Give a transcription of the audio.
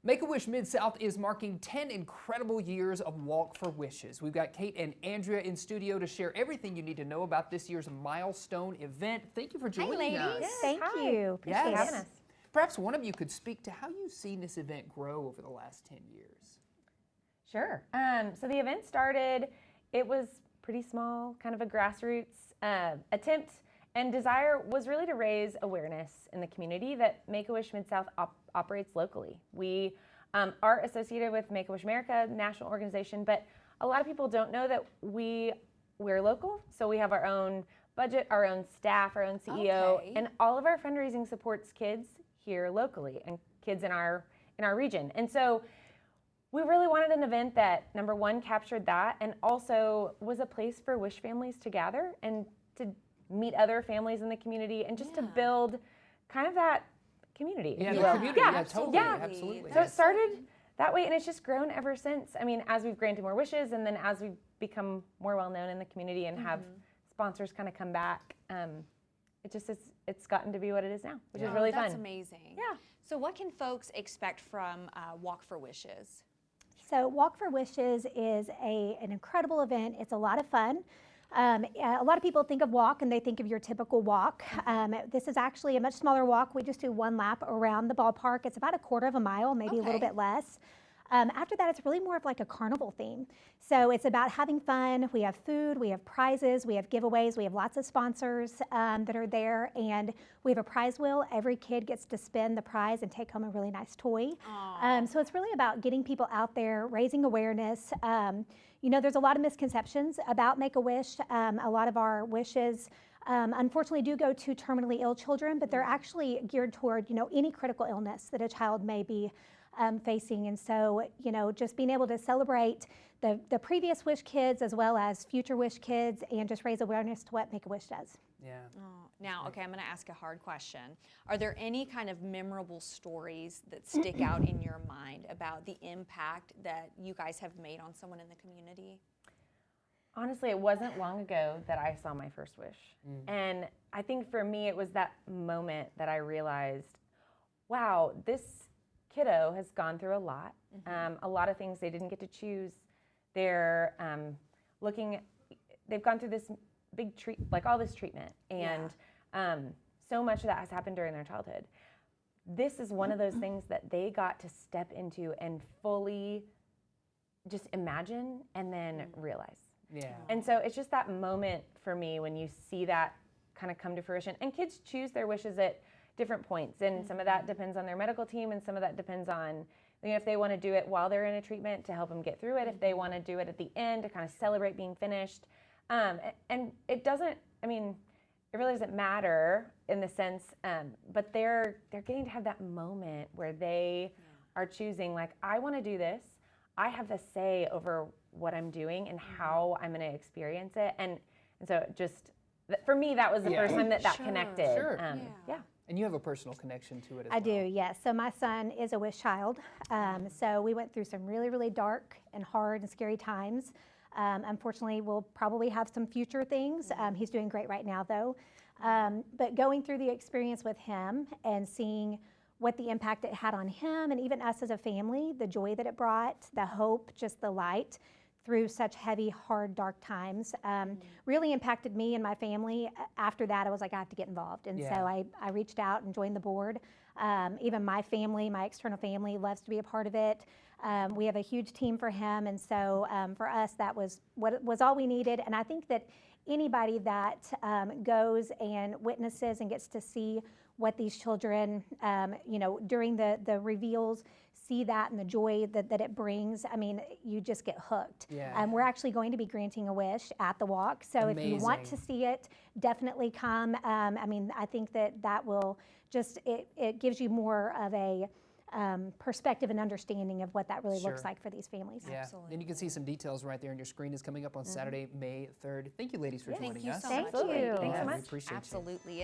Make-A-Wish Mid-South is marking 10 incredible years of Walk for Wishes. We've got Kate and Andrea in studio to share everything you need to know about this year's milestone event. Thank you for joining us. Yes, Thank you. Appreciate Yes. having us. Perhaps one of you could speak to how you've seen this event grow over the last 10 years. Sure. So the event started, it was pretty small, kind of a grassroots attempt, and desire was really to raise awareness in the community that Make-A-Wish Mid-South operates locally. We are associated with Make-A-Wish America, national organization, but a lot of people don't know that we're local, so we have our own budget, our own staff, our own CEO, Okay. and all of our fundraising supports kids here locally and kids in our region. And so we really wanted an event that, number one, captured that and also was a place for Wish families to gather and to meet other families in the community and just to build kind of that community. Yeah, if you the will. community. Yeah, totally. Yeah. Absolutely. So it started that way and it's just grown ever since. I mean, as we've granted more wishes and then as we've become more well known in the community and have sponsors kind of come back, it's gotten to be what it is now, which is really fun. That's amazing. Yeah. So what can folks expect from Walk for Wishes? So Walk for Wishes is an incredible event. It's a lot of fun. A lot of people think of walk and they think of your typical walk. This is actually a much smaller walk. We just do one lap around the ballpark. It's about a quarter of a mile, maybe a little bit less. After that, it's really more of like a carnival theme. So it's about having fun. We have food, we have prizes, we have giveaways, we have lots of sponsors that are there, and we have a prize wheel. Every kid gets to spin the prize and take home a really nice toy. So it's really about getting people out there, raising awareness. You know, there's a lot of misconceptions about Make-A-Wish. A lot of our wishes unfortunately do go to terminally ill children, but they're actually geared toward, you know, any critical illness that a child may be facing. And so, you know, just being able to celebrate the previous Wish kids as well as future Wish kids and just raise awareness to what Make-A-Wish does. Yeah. Now, okay, I'm going to ask a hard question. Are there any kind of memorable stories that stick out in your mind about the impact that you guys have made on someone in the community? Honestly, it wasn't long ago that I saw my first wish. And I think for me, it was that moment that I realized, wow, this kiddo has gone through a lot of things they didn't get to choose. They're they've gone through this big all this treatment, and so much of that has happened during their childhood. This is one of those things that they got to step into and fully just imagine and then realize. Yeah. And so it's just that moment for me when you see that kind of come to fruition. And kids choose their wishes at different points, and some of that depends on their medical team, and some of that depends on, you know, if they want to do it while they're in a treatment to help them get through it, if they want to do it at the end to kind of celebrate being finished. And it doesn't, I mean, it really doesn't matter in the sense, but they're getting to have that moment where they are choosing, like, I want to do this. I have the say over what I'm doing and how I'm going to experience it. And so just, for me, that was the first time that connected. Sure. Yeah. And you have a personal connection to it as I well. do, yes. So my son is a Wish child. So we went through some really, really dark and hard and scary times. Unfortunately, we'll probably have some future things. He's doing great right now, though. But going through the experience with him and seeing what the impact it had on him and even us as a family, the joy that it brought, the hope, just the light through such heavy, hard, dark times, really impacted me and my family. After that, I was like, I have to get involved. And so I reached out and joined the board. Even my family, my external family, loves to be a part of it. We have a huge team for him. And so for us, that was what was all we needed. And I think that anybody that goes and witnesses and gets to see what these children, you know, during the reveals, see that and the joy that it brings, I mean, you just get hooked. Yeah. We're actually going to be granting a wish at the walk. So if you want to see it, definitely come. I mean, I think that will just, it gives you more of a perspective and understanding of what that really looks like for these families. Yeah. Absolutely. And you can see some details right there on your screen. Is coming up on Saturday, May 3rd. Thank you, ladies, for joining Thank you us. so Thank much. you. Thanks so We much. appreciate you. Absolutely.